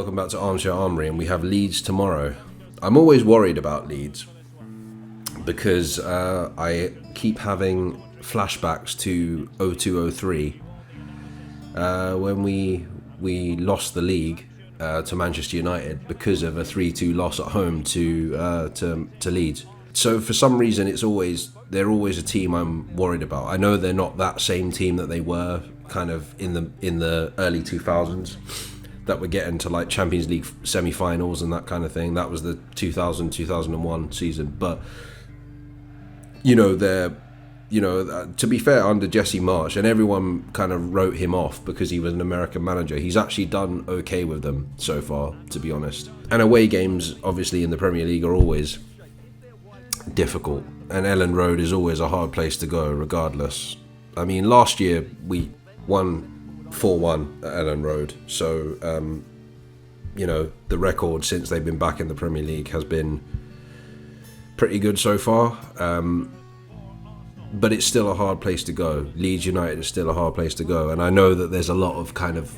Welcome back to Armchair Armory, and we have Leeds tomorrow. I'm always worried about Leeds because I keep having flashbacks to 02-03 when we lost the league to Manchester United because of a 3-2 loss at home to Leeds. So for some reason, they're always a team I'm worried about. I know they're not that same team that they were kind of in the early 2000s. That were getting to like Champions League semi-finals and that kind of thing. That was the 2000-2001 season. But to be fair, under Jesse Marsch, and everyone kind of wrote him off because he was an American manager, he's actually done okay with them so far, to be honest. And away games, obviously, in the Premier League are always difficult, and Elland Road is always a hard place to go, regardless. I mean, last year we won 4-1 at Elland Road, so the record since they've been back in the Premier League has been pretty good so far, but it's still a hard place to go. Leeds United is still a hard place to go, and I know that there's a lot of kind of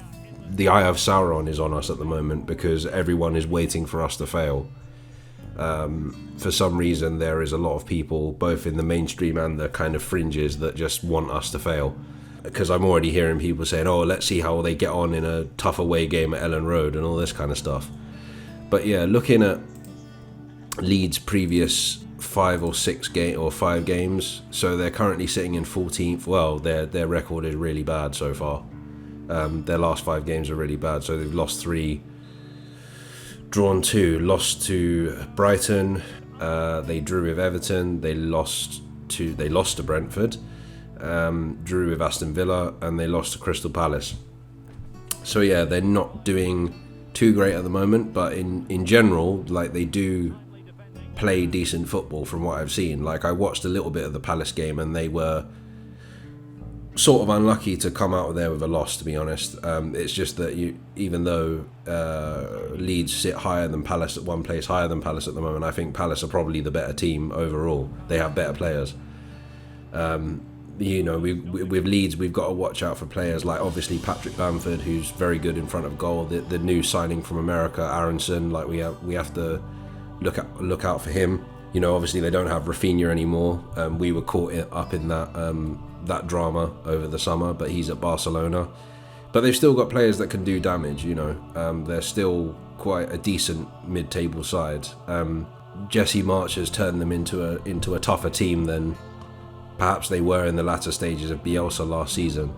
the eye of Sauron is on us at the moment because everyone is waiting for us to fail. For some reason, there is a lot of people, both in the mainstream and the kind of fringes, that just want us to fail. Because I'm already hearing people saying, oh, let's see how they get on in a tough away game at Elland Road and all this kind of stuff. But yeah, looking at Leeds' previous 5 games, so they're currently sitting in 14th. Well, their record is really bad so far. Their last 5 games are really bad. So they've lost 3, drawn 2, lost to Brighton, they drew with Everton, they lost to Brentford, drew with Aston Villa, and they lost to Crystal Palace. So yeah, they're not doing too great at the moment, but in general, like, they do play decent football from what I've seen. Like, I watched a little bit of the Palace game and they were sort of unlucky to come out of there with a loss, to be honest. It's just that even though Leeds sit higher than Palace, at one place higher than Palace at the moment, I think Palace are probably the better team overall. They have better players. With Leeds, we've got to watch out for players like, obviously, Patrick Bamford, who's very good in front of goal. The new signing from America, Aronson, like we have to look out for him. Obviously they don't have Rafinha anymore. We were caught up in that drama over the summer, but he's at Barcelona. But they've still got players that can do damage. They're still quite a decent mid-table side. Jesse Marsch has turned them into a tougher team than perhaps they were in the latter stages of Bielsa last season.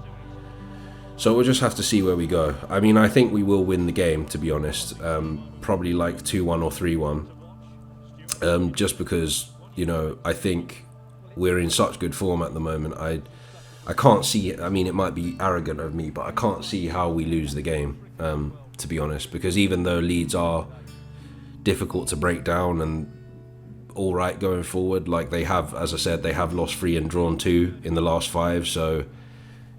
So we'll just have to see where we go. I mean, I think we will win the game, to be honest. Probably like 2-1 or 3-1. Just because, I think we're in such good form at the moment. I can't see, I mean, it might be arrogant of me, but I can't see how we lose the game, to be honest. Because even though Leeds are difficult to break down and all right going forward, like, they have, as I said, they have lost 3 and drawn 2 in the last 5. So,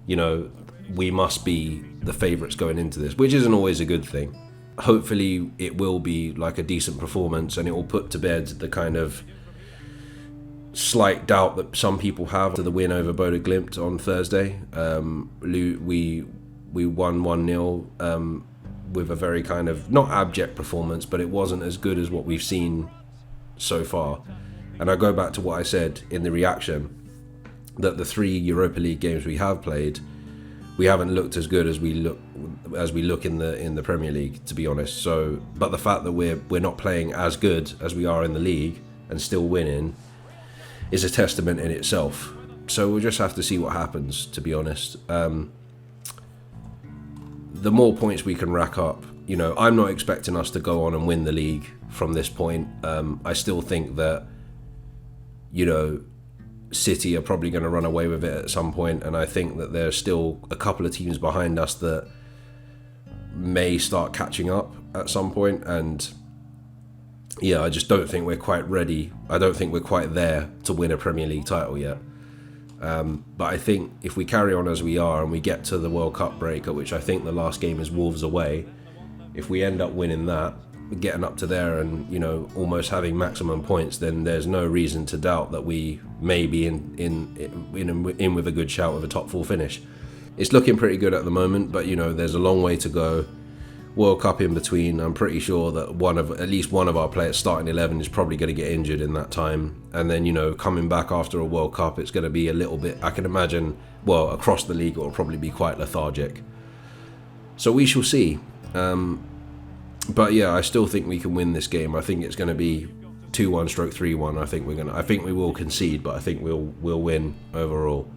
we must be the favourites going into this, which isn't always a good thing. Hopefully it will be like a decent performance, and it will put to bed the kind of slight doubt that some people have to the win over Bodo Glimt on Thursday. We won 1-0 with a very kind of, not abject performance, but it wasn't as good as what we've seen so far. And I go back to what I said in the reaction, that the 3 Europa League games we have played, we haven't looked as good as we look in the Premier League, to be honest. So, but the fact that we're not playing as good as we are in the league and still winning is a testament in itself. So we'll just have to see what happens, to be honest. The more points we can rack up, I'm not expecting us to go on and win the league from this point. I still think that, City are probably going to run away with it at some point, and I think that there's still a couple of teams behind us that may start catching up at some point. And yeah, I just don't think we're quite ready. I don't think we're quite there to win a Premier League title yet. But I think if we carry on as we are and we get to the World Cup break, at which I think the last game is Wolves away, if we end up winning that, getting up to there and almost having maximum points, then there's no reason to doubt that we may be in with a good shout of a top 4 finish. It's looking pretty good at the moment, but there's a long way to go. World Cup in between, I'm pretty sure that at least one of our players starting 11 is probably going to get injured in that time. And then, coming back after a World Cup, it's going to be a little bit, I can imagine, well, across the league, it will probably be quite lethargic. So we shall see. But yeah, I still think we can win this game. I think it's going to be 2-1 stroke 3-1. I think we will concede, but I think we'll win overall.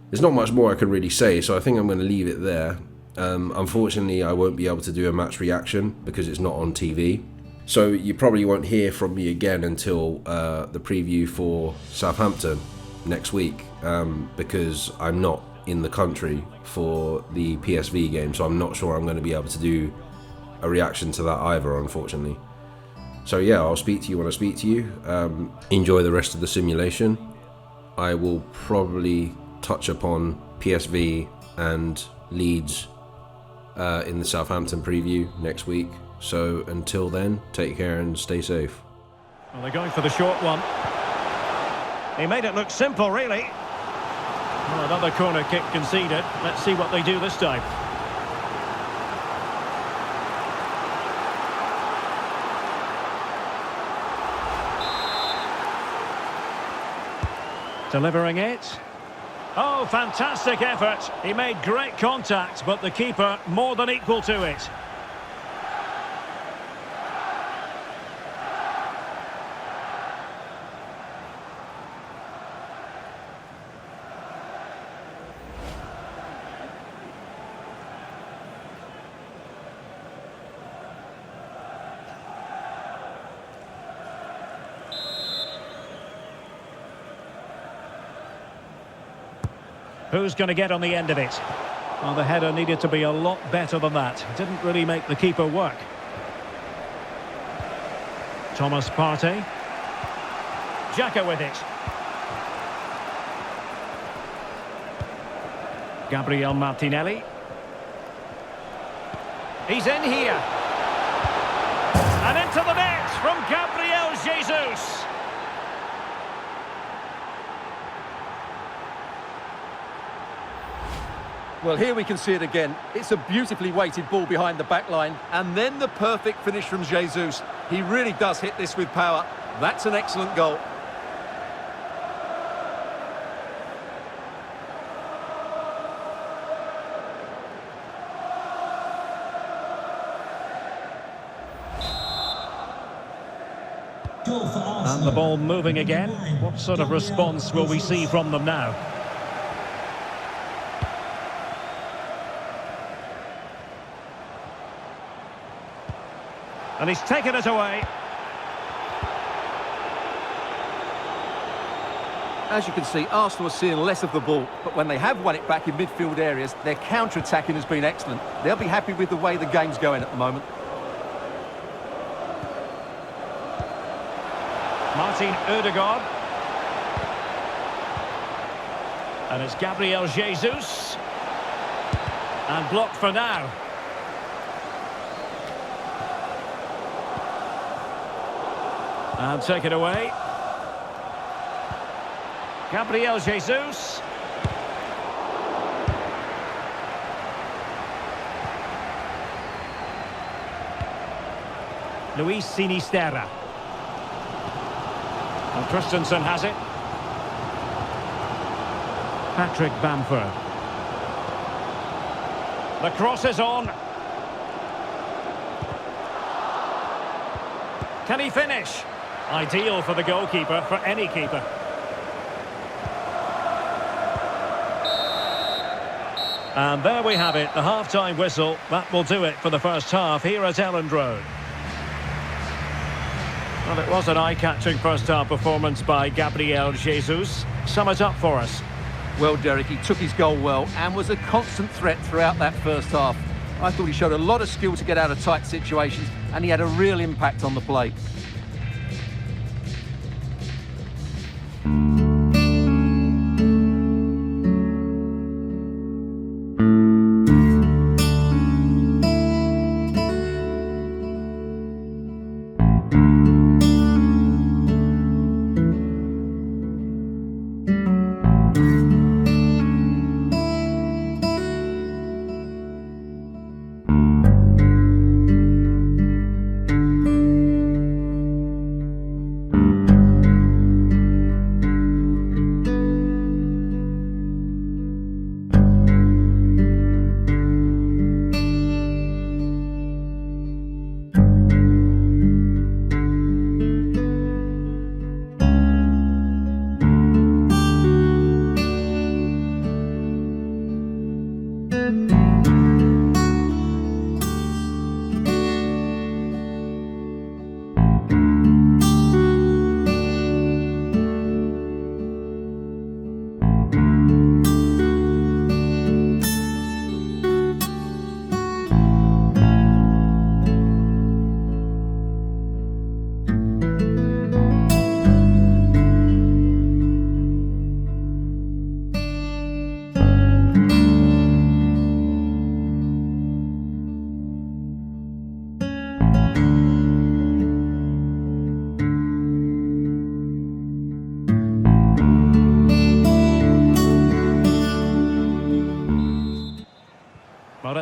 There's not much more I can really say, so I think I'm going to leave it there. Unfortunately, I won't be able to do a match reaction because it's not on TV. So you probably won't hear from me again until the preview for Southampton next week, because I'm not in the country for the PSV game, so I'm not sure I'm going to be able to do a reaction to that either, unfortunately. So yeah, I'll speak to you when I speak to you. Enjoy the rest of the simulation. I will probably touch upon PSV and Leeds in the Southampton preview next week. So until then, take care and stay safe. Well, they're going for the short one. He made it look simple, really. Well, another corner kick conceded. Let's see what they do this time. Delivering it. Oh, fantastic effort. He made great contact, but the keeper more than equal to it. Who's going to get on the end of it? Well, the header needed to be a lot better than that. Didn't really make the keeper work. Thomas Partey. Xhaka with it. Gabriel Martinelli. He's in here. And into the net from Gabriel Jesus. Well, here we can see it again. It's a beautifully weighted ball behind the back line, and then the perfect finish from Jesus. He really does hit this with power. That's an excellent goal. And the ball moving again. What sort of response will we see from them now? And he's taken it away. As you can see, Arsenal are seeing less of the ball, but when they have won it back in midfield areas, their counter-attacking has been excellent. They'll be happy with the way the game's going at the moment. Martin Ødegaard. And it's Gabriel Jesus. And blocked for now. And take it away. Gabriel Jesus. Luis Sinisterra. And Christensen has it. Patrick Bamford. The cross is on. Can he finish? Ideal for the goalkeeper, for any keeper. And there we have it, the half-time whistle. That will do it for the first half here at Elland Road. Well, it was an eye-catching first-half performance by Gabriel Jesus. Sum it up for us. Well, Derek, he took his goal well and was a constant threat throughout that first half. I thought he showed a lot of skill to get out of tight situations, and he had a real impact on the play.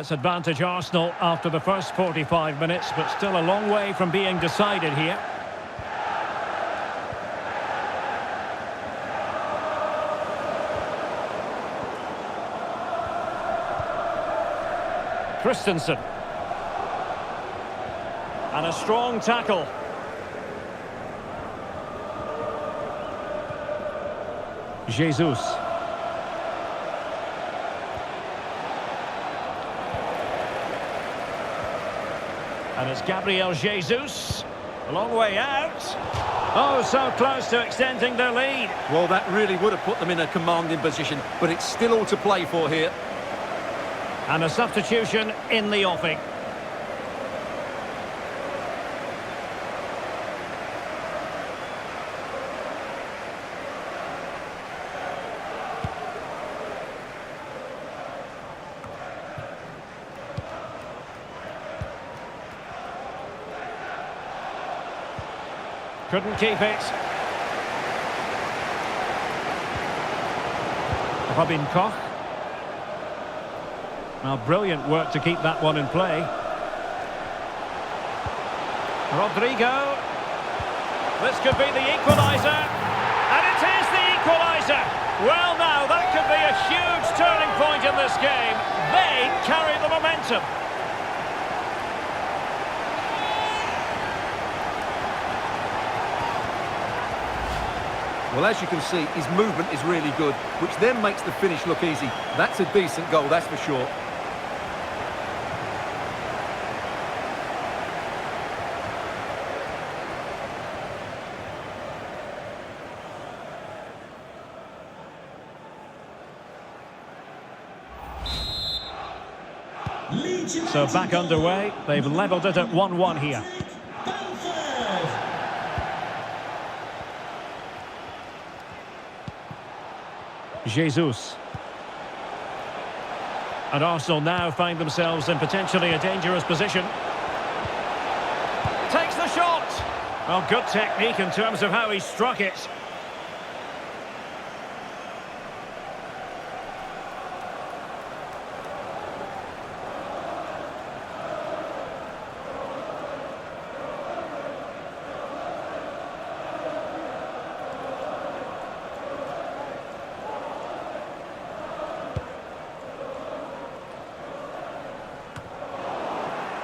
it's advantage Arsenal after the first 45 minutes, but still a long way from being decided here. Christensen. And a strong tackle. Jesus. And it's Gabriel Jesus. A long way out. Oh, so close to extending their lead. Well, that really would have put them in a commanding position, but it's still all to play for here. And a substitution in the offing. Couldn't keep it. Robin Koch. Well, brilliant work to keep that one in play. Rodrigo. This could be the equaliser. And it is the equaliser. Well, now, that could be a huge turning point in this game. They carry the momentum. Well, as you can see, his movement is really good, which then makes the finish look easy. That's a decent goal, that's for sure. So back underway. They've levelled it at 1-1 here. Jesus. And Arsenal now find themselves in potentially a dangerous position. Takes the shot. Well, good technique in terms of how he struck it.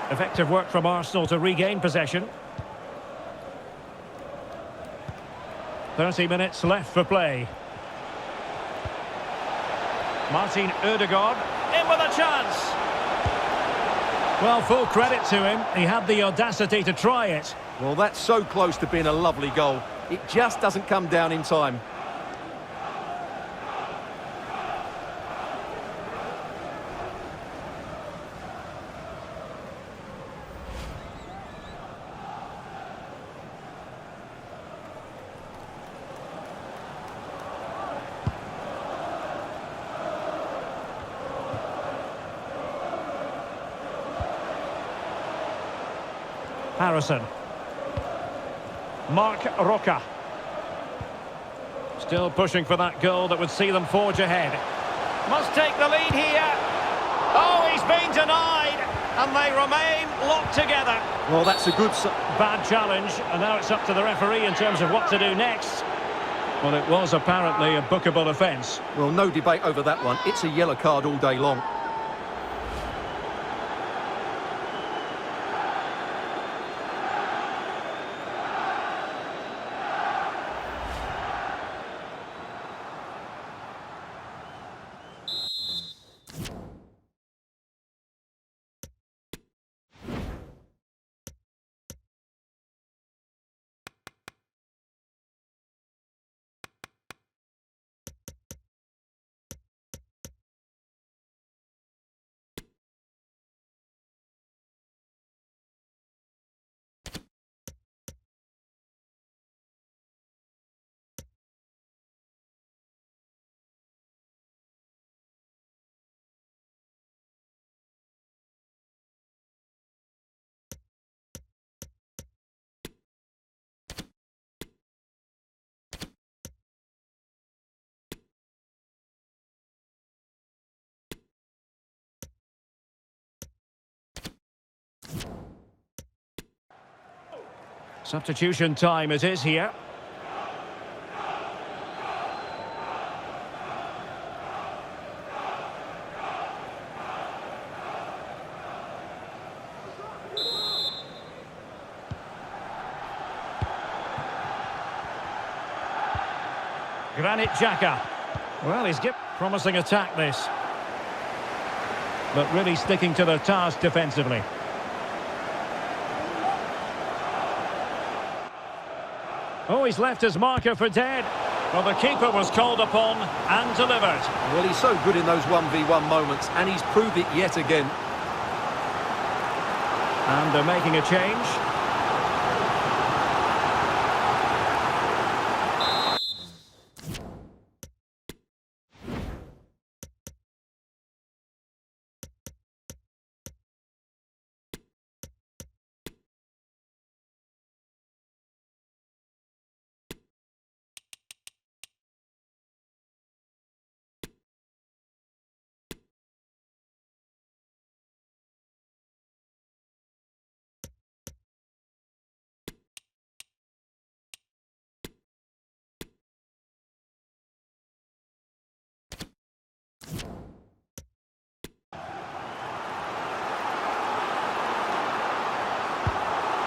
Effective work from Arsenal to regain possession. 30 minutes left for play. Martin Ødegaard in with a chance. Well, full credit to him. He had the audacity to try it. Well, that's so close to being a lovely goal. It just doesn't come down in time. Harrison. Mark Roca. Still pushing for that goal that would see them forge ahead. Must take the lead here. Oh, he's been denied. And they remain locked together. Well, that's a good... Bad challenge. And now it's up to the referee in terms of what to do next. Well, it was apparently a bookable offence. Well, no debate over that one. It's a yellow card all day long. Substitution time it is here. Granit Xhaka. Well, he's promising attack this. But really sticking to their task defensively. Oh, he's left his marker for dead. Well, the keeper was called upon and delivered. Well, he's so good in those 1v1 moments, and he's proved it yet again. And they're making a change.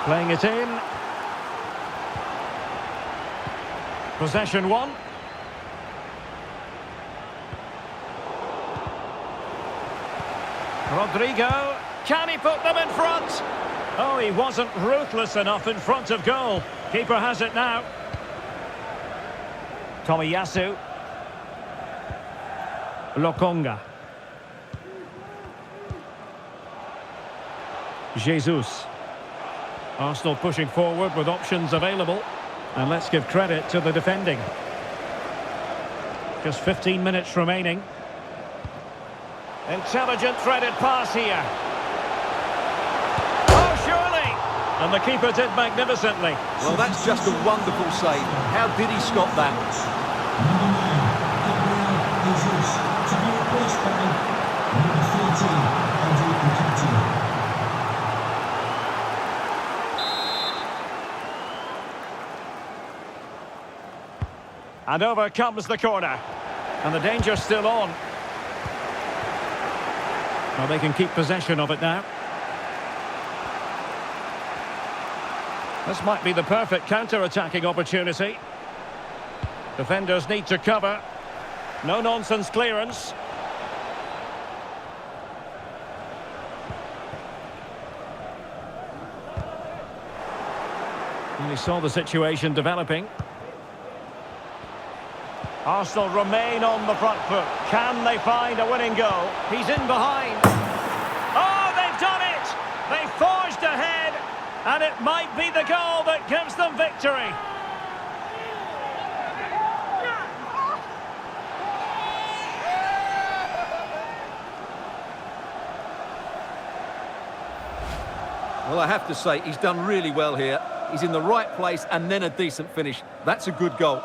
Playing it in. Possession one. Rodrigo. Can he put them in front? Oh, he wasn't ruthless enough in front of goal. Keeper has it now. Tomiyasu. Lokonga. Jesus. Arsenal pushing forward with options available. And let's give credit to the defending. Just 15 minutes remaining. Intelligent threaded pass here. Oh, surely! And the keeper did magnificently. Well, that's just a wonderful save. How did he stop that? And over comes the corner. And the danger's still on. Well, they can keep possession of it now. This might be the perfect counter-attacking opportunity. Defenders need to cover. No-nonsense clearance. And he saw the situation developing. Arsenal remain on the front foot. Can they find a winning goal? He's in behind. Oh, they've done it! They forged ahead, and it might be the goal that gives them victory. Well, I have to say, he's done really well here. He's in the right place and then a decent finish. That's a good goal.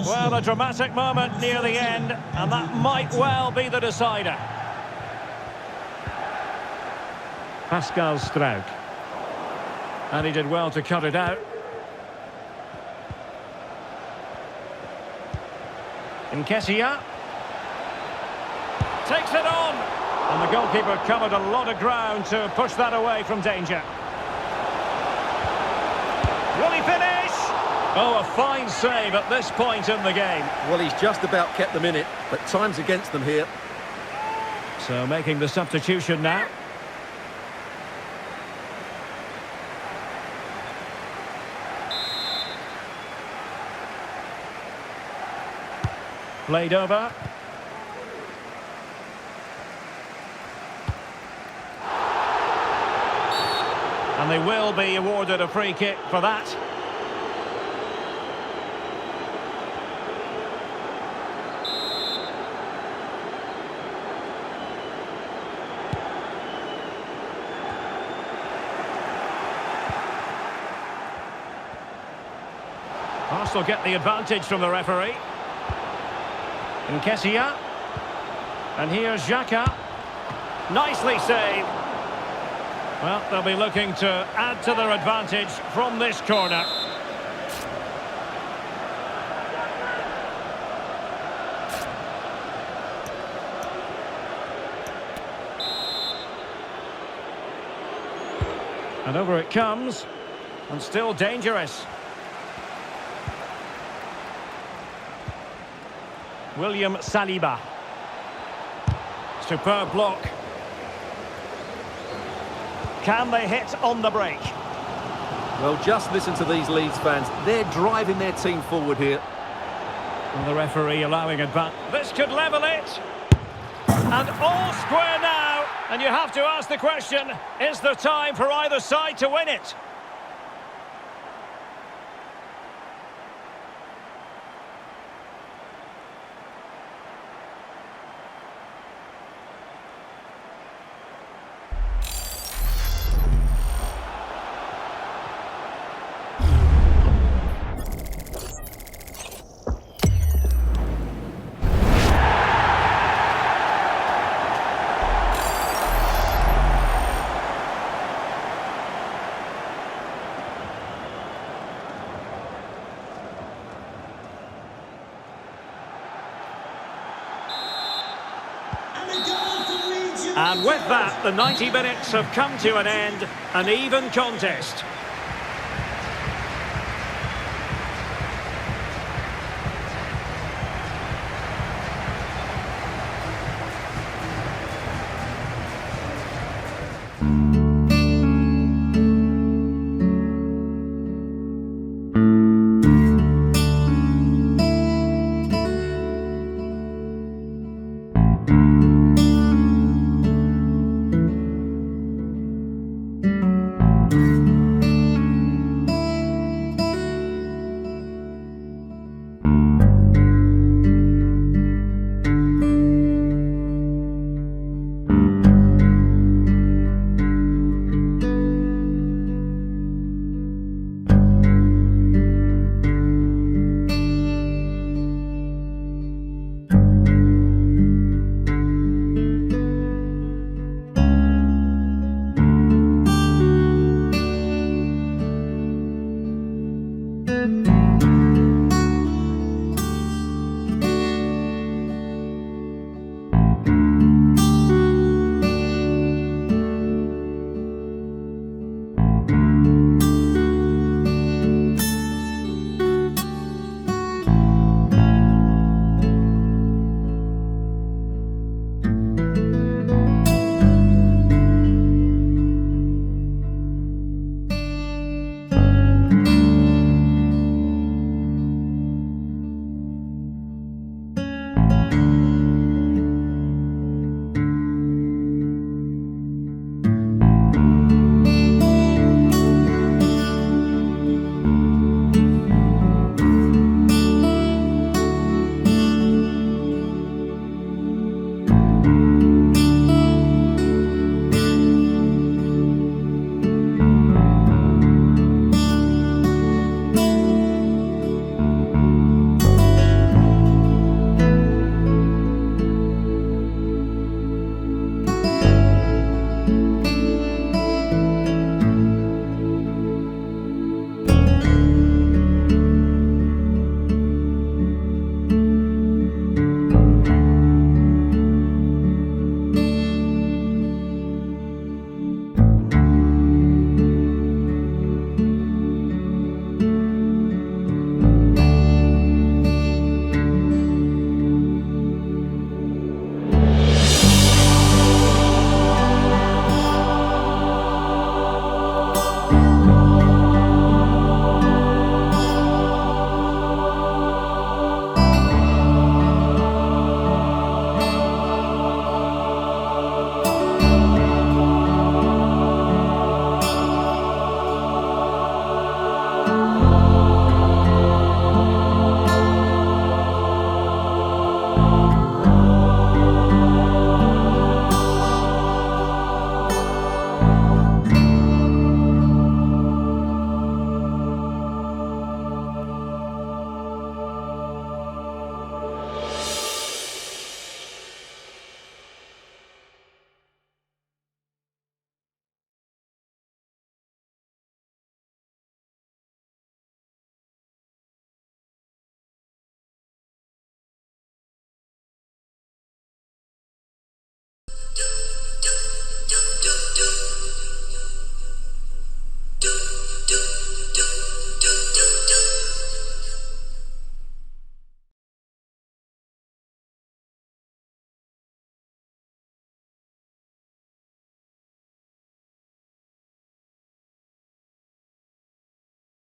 Well, a dramatic moment near the end, and that might well be the decider. Pascal Struijk. And he did well to cut it out. Nketiah. Takes it on. And the goalkeeper covered a lot of ground to push that away from danger. Will he finish? Oh, a fine save at this point in the game. Well, he's just about kept them in it, but time's against them here. So making the substitution now. Played over. And they will be awarded a free kick for that. Arsenal get the advantage from the referee. Nketiah. And here's Xhaka. Nicely saved. Well, they'll be looking to add to their advantage from this corner. And over it comes. And still dangerous. William Saliba. Superb block. Can they hit on the break? Well, just listen to these Leeds fans. They're driving their team forward here. And the referee allowing advance. This could level it. And all square now. And you have to ask the question, is there time for either side to win it? And with that, the 90 minutes have come to an end, an even contest.